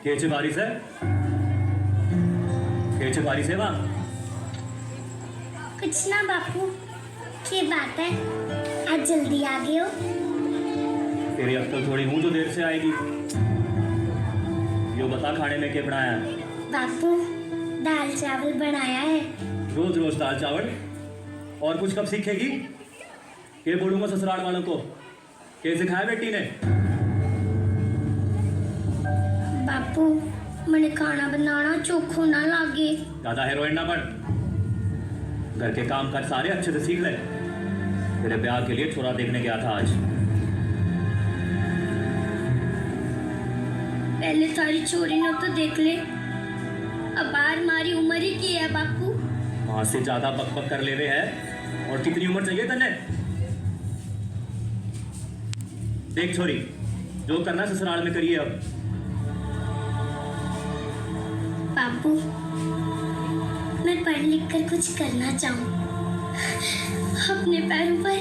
कैसे बारिश है? कैसे बारिश है वहाँ? कुछ ना बापू, क्या बात है, आज जल्दी आ गए हो? तेरी अक्ल थोड़ी हूँ जो देर से आएगी। यो बता खाने में क्या बनाया है? बापू दाल चावल बनाया है। रोज रोज दाल चावल? और कुछ कब सीखेगी? ये बोलूंगा ससुराल वालों को, कैसे खाया बेटी ने? बापू मैंने खाना बनाना चोखो ना लागे। ज्यादा हीरोइन ना बन, घर के काम काज सारे अच्छे से सीख ले। तेरे ब्याह के लिए छोरा देखने गया था आज। पहले सारी छोरी ने तो देख ले, अब बार मारी उम्र ही की है बापू। माँ से ज्यादा बकबक कर ले रहे हैं। और कितनी उम्र चाहिए तन्ने? देख छोरी, जो करना ससुराल में करिए अब। बापू मैं पढ़ लिख कर कुछ करना चाहूँ, अपने पैरों पर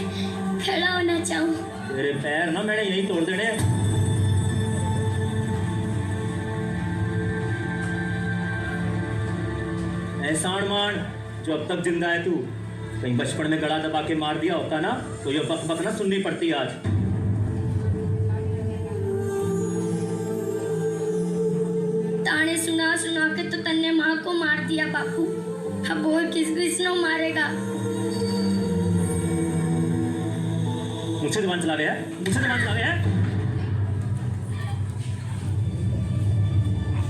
खड़ा होना चाहूँ। तेरे पैर ना मैंने यही तोड़ देने हैं। एहसान मान जो अब तक जिंदा है तू। कहीं बचपन में गला दबा के मार दिया होता ना तो ये बक बक ना सुननी पड़ती आज। ताने सुना सुना के तो तन्ने माँ को मार दिया बापू, अब और किसको मारेगा? मुझसे जबान चला रहे हैं, मुझसे जबान चला रहे हैं।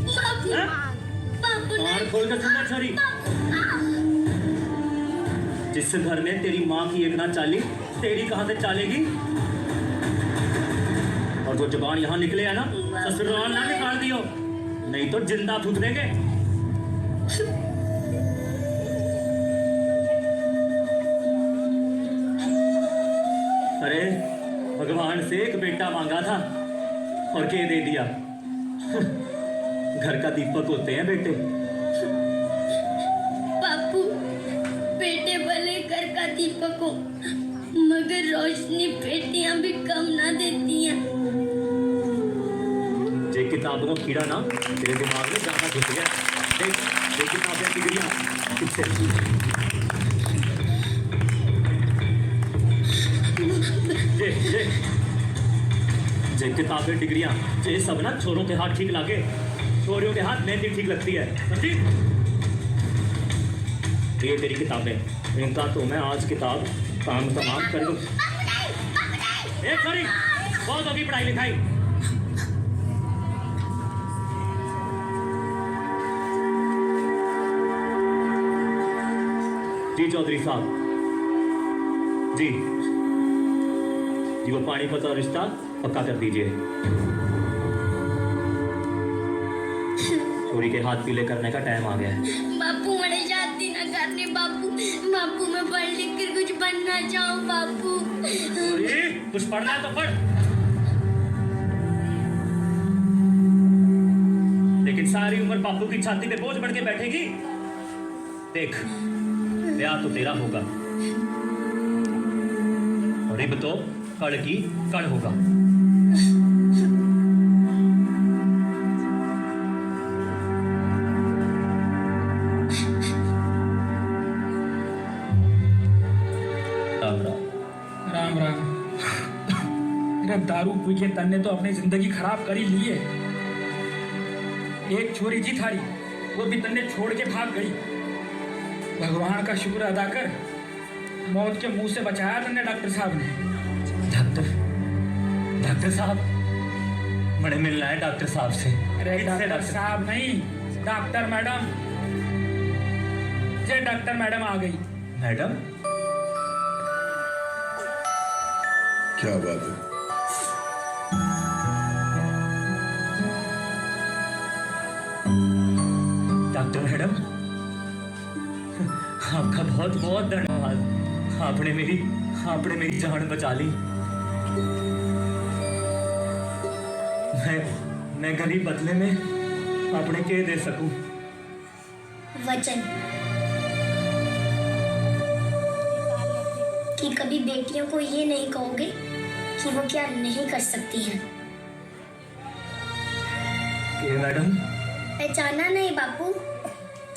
बापू बापू मार खोल कर सुनना छोरी। जिस घर में तेरी माँ की एक ना चाली, तेरी कहां से चालेगी? और जो जबान यहाँ निकले है ना, ससुराल ना निकाल दियो, नहीं तो जिंदा फूक देंगे। अरे भगवान से एक बेटा मांगा था और क्या दे दिया? घर का दीपक होते हैं बेटे। बापू बेटे भले घर का दीपक हो, मगर रोशनी बेटियां भी कम ना देती हैं। जे किताबों का कीड़ा ना तेरे दिमाग में ज्यादा घुस गया। देख किताबें डिग्रियां जे किताबें डिग्रियां जे सब ना छोरों के हाथ ठीक लागे, छोरियों के हाथ मेहंदी ठीक लगती है, समझी? ये तेरी किताबें, इनका तो मैं आज किताब काम तमाम कर दूं। सॉरी, बहुत होगी पढ़ाई लिखाई। जी चौधरी साहब, जी वो पानीपत और रिश्ता पक्का कर दीजिए। छोरी के हाथ पीले करने का टाइम आ गया है। बापू मैंने शादी ना करनी बापू, बापू मैं पढ़ लिख कर कुछ बनना चाहूँ बापू। कुछ पढ़ना है तो पढ़, लेकिन सारी उम्र बापू की छाती पे बोझ बढ़ के बैठेगी? देख ब्याह तो तेरा होगा और अब तो कड़ की कड़ होगा। राम राम। दारू पी के तन्ने तो अपनी जिंदगी खराब कर ही ली है। एक छोरी जी थारी, वो भी तन्ने छोड़ के भाग गई। भगवान का शुक्र अदा कर, मौत के मुंह से बचाया तन्ने डॉक्टर साहब ने। डॉक्टर साहब बड़े मिलना है डॉक्टर साहब से। अरे डॉक्टर साहब नहीं, डॉक्टर मैडम। जे डॉक्टर मैडम आ गई। मैडम क्या बात है? डॉक्टर मैडम आपका बहुत बहुत धन्यवाद। आपने मेरी जान बचा ली। मैं गरीब बदले में अपने के दे सकूं? वचन कि कभी बेटियों को ये नहीं कहोगे कि वो क्या नहीं कर सकती हैं। ये मैडम, पहचाना नहीं बापू,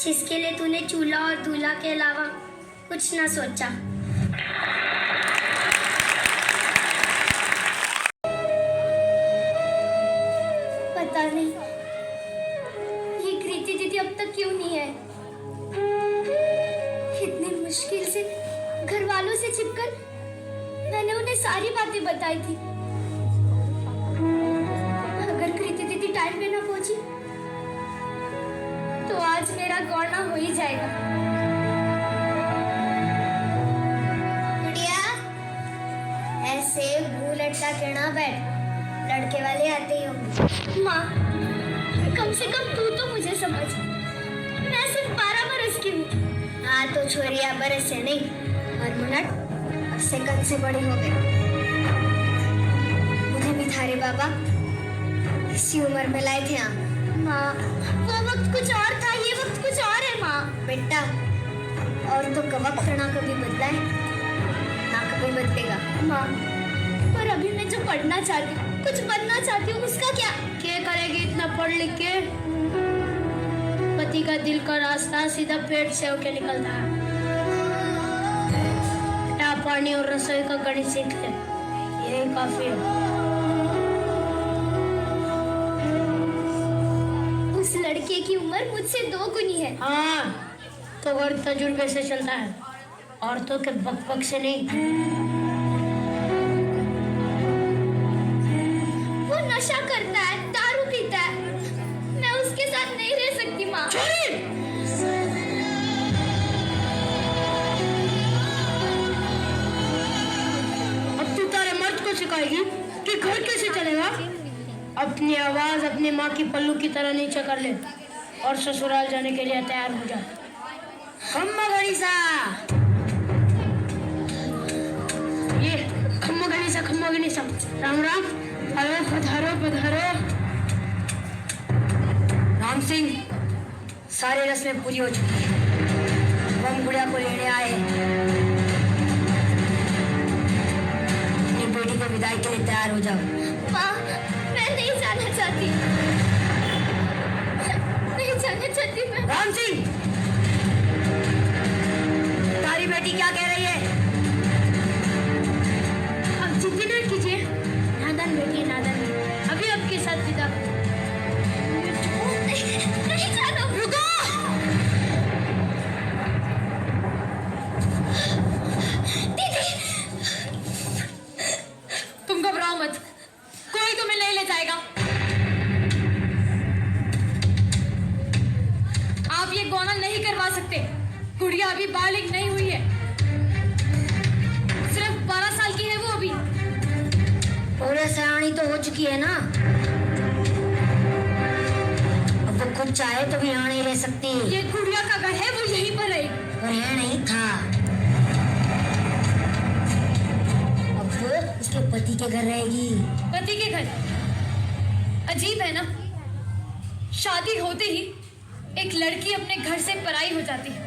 जिसके लिए तूने चूल्हा और दूल्हा के अलावा कुछ ना सोचा। पता नहीं ये कृति दीदी अब तक क्यों नहीं है। कितनी मुश्किल से घर वालों से छिपकर मैंने उन्हें सारी बातें बताई थी। अगर कृति दीदी टाइम पे ना पहुंची तो आज मेरा गौना हो ही जाएगा। गुड़िया, ऐसे मुंह लटका के ना बैठ, लड़के वाले आते ही होंगे। माँ, कम से कम तू तो मुझे समझ, मैं सिर्फ 12 बरस की हूँ। हाँ तो छोरिया बरस से नहीं, और मिनट सेकंड से बड़ी हो गई। मुझे भी थारे बाबा इसी उम्र में लाए थे यहाँ। माँ, वो वक्त कुछ और था, ये वक्त कुछ और है माँ। बेटा, और तो वक्त ना कभी बदला है, ना कभी बदलेगा। माँ, पर अभी मैं जो पढ़ना चाहती हूँ, कुछ बनना चाहती हूँ, उसका क्या? क्या करेगी इतना पढ़ लिख के? पति का दिल का रास्ता सीधा पेट से होके निकलता है। बेटा, पानी और रसोई का गणित सीख ले, यही काफी है। उस लड़के की उम्र मुझसे 2 गुनी है। हाँ, तो और तजुर्बे से चलता है, औरतों के बक से नहीं। वो नशा करता है, दारू पीता है, मैं उसके साथ नहीं रह सकती माँ। अब तू तारे मर्द को सिखाएगी कि घर कैसे चलेगा? अपनी आवाज अपनी माँ की पल्लू की तरह नीचे कर ले और ससुराल जाने के लिए तैयार हो जा। खम्मा गणिसा, ये खम्मा गणिसा, राम राम, अरे पधारो पधारो। राम सिंह, सारी रस्में पूरी हो चुकी है, हम गुड़िया को लेने आए। अपनी बेटी को विदाई के लिए तैयार हो जाओ। माँ, मैं नहीं जाना चाहती, नहीं जाना चाहती मैं। राम सिंह, तारी बेटी क्या कह रही है? अब चिंता न कीजिए, नादान बेटी, नादान बेटी, अभी आपके साथ विदा। नहीं जाना, रुको। दीदी, तुम घबराओ मत, कोई तुम्हें ले जाएगा। आप ये गौना नहीं करवा सकते, गुड़िया अभी बालिग नहीं हुई है, सिर्फ 12 साल की है वो अभी। पूरे सयानी तो हो चुकी है ना, अब वो खुद चाहे तो भी यहाँ नहीं रह सकती। ये गुड़िया का घर है, वो यहीं पर रहेगी। पर है नहीं था, अब वो उसके पति के घर रहेगी। पति के घर? अजीब है ना, शादी होते ही एक लड़की अपने घर से पराई हो जाती है,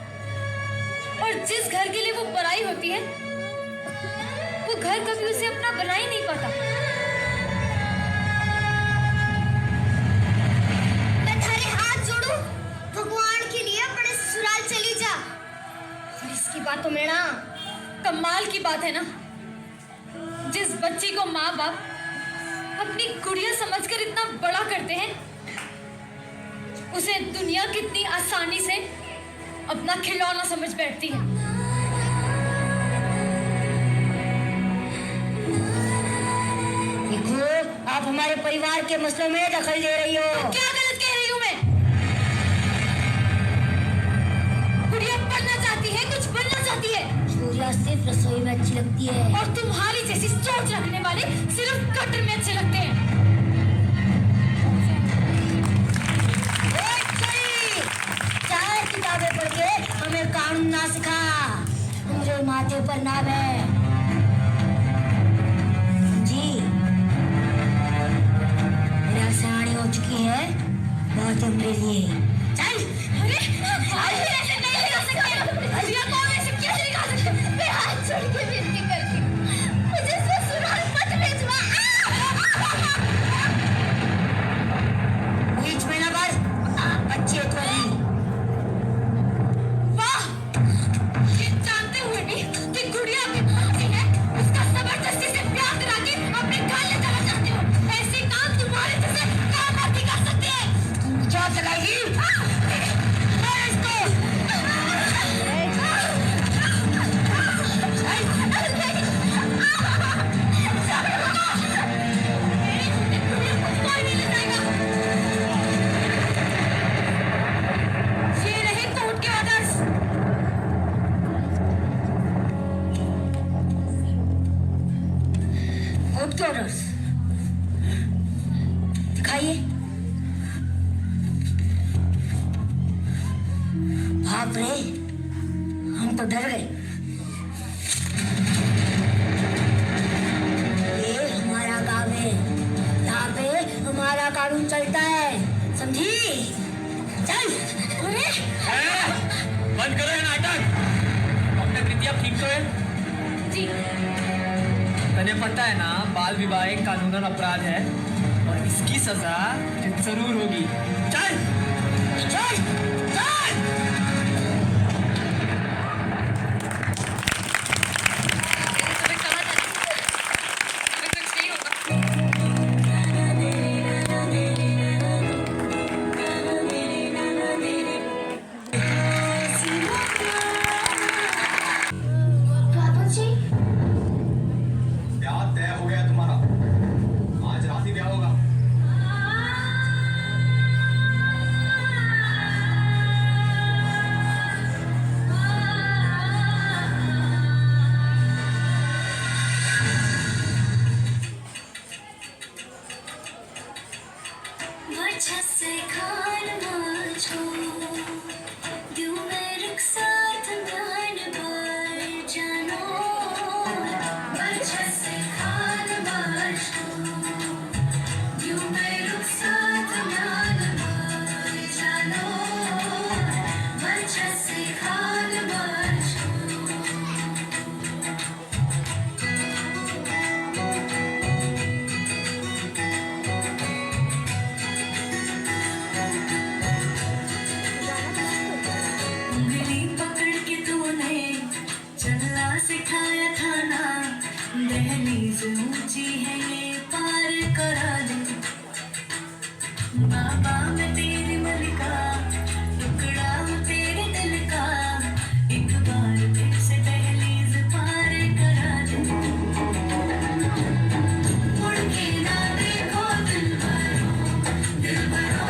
और जिस घर के लिए वो पराई होती है वो घर कभी उसे अपना बना ही नहीं पाता। मैं थारे हाथ जोड़ू, भगवान के लिए अपने ससुराल चली जा। और इसकी बात तो मेरा कमाल की बात है ना, जिस बच्ची को माँ बाप अपनी गुड़िया समझकर इतना बड़ा करते हैं, उसे दुनिया कितनी आसानी से अपना खिलौना समझ बैठती है। देखो, आप हमारे परिवार के मसलों में दखल दे रही हो। क्या गलत कह रही हूँ मैं? गुड़िया पढ़ना चाहती है, कुछ बनना चाहती है। गुड़िया सिर्फ रसोई में अच्छी लगती है, और तुम्हारी जैसी सोच रखने वाले सिर्फ कटर में अच्छे लगते हैं। किताबें पढ़ के हमें कानून ना सिखा, हमरे माथे पर ना बे जी। मेरा सयानी हो चुकी है, बहुत मेरे लिए। चल, अरे ऐसे नहीं सिखा सकते, अजिया कौन ऐसे कैसे सिखा सकते? मैं हाथ जोड़ के विनती करती हूँ, मुझे ससुराल मत भेजवा। बीच में बताइए। बाप रे, हम तो डर गए। ये हमारा गांव है, यहाँ पे हमारा कानून चलता है, समझी? चल। अरे बंद करो ये नाटक। डॉक्टर कृति आप ठीक तो है? जी। तने पता है ना, बाल विवाह एक कानूनन अपराध है और इसकी सजा जरूर होगी। चल चल चल। बाबूजी, ब्याह तय हो गया तुम्हारा, आज रात ही ब्याह होगा। उंगली पकड़ के तूने चलना सिखाया था ना, दहलीज ऊंची है ये पार करा दे। बाबा मैं तेरी मलिका, टुकड़ा हूँ तेरे दिल का, एक बार फिर से दहलीज पार करा दे। मुड़ के ना देखो दिलबरो, दिलबरो,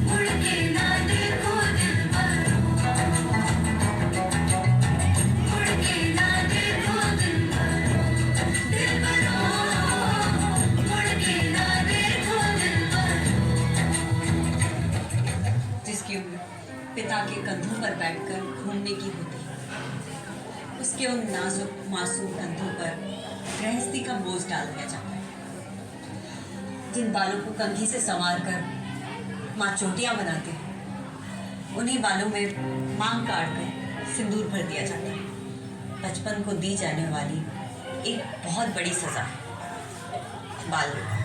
मुड़ के ना देखो दिलबरो, मुड़ के ना देखो दिलबरो, दिलबरो, मुड़ के ना देखो दिलबरो। जिसकी उम्र पिता के कंधों पर बैठकर घूमने की होती है, उसके उन नाजुक मासूम कंधों पर गृहस्थी का बोझ डाल दिया जाता है। जिन बालों को कंघी से संवार कर माँ चोटियां बनाती है, उन्हीं बालों में मांग काट कर सिंदूर भर दिया जाता है। बचपन को दी जाने वाली एक बहुत बड़ी सजा है बाल विवाह।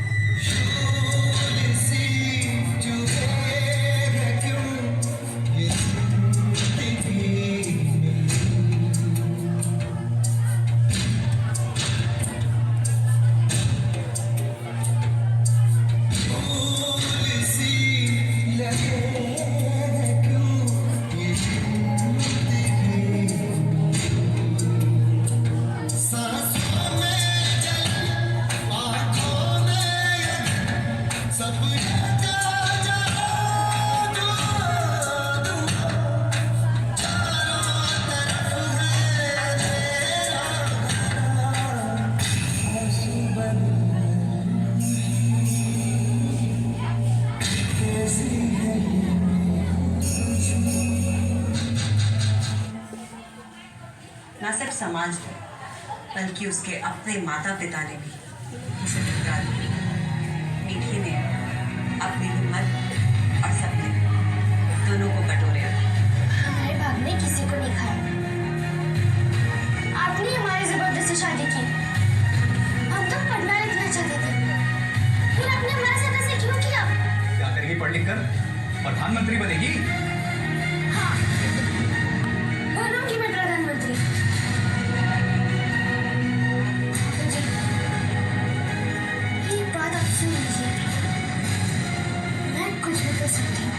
न सिर्फ समाज ने, बल्कि उसके अपने माता पिता ने भी उसे ठुकरा दिया। मीठी ने अपनी हिम्मत और सपने दोनों को बटोरे रखा। हमारे बाप ने किसी को नहीं खाया। आपने हमारी जबरदस्ती शादी की। हम तो पढ़ना लिखना चाहते थे, फिर आपने हमारे साथ ऐसे क्यों किया? क्या करेगी पढ़ लिख कर? प्रधानमंत्री बनेगी। हाँ, बनूंगी मैं प्रधानमंत्री। एक बात आप सुन लीजिए, मैं कुछ भी कर सकती हूँ।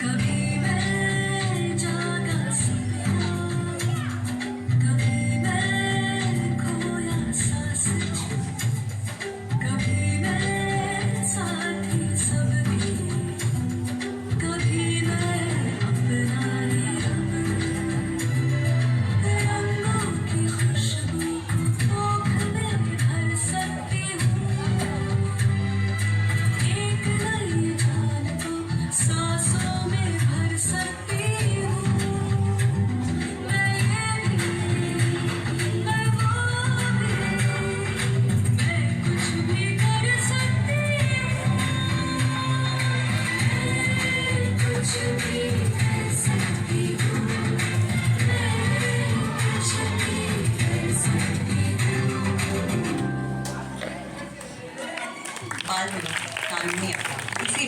कभी मैं जागा सपना, कभी मैं खोया सा सच, कभी मालूम नहीं आता, इसी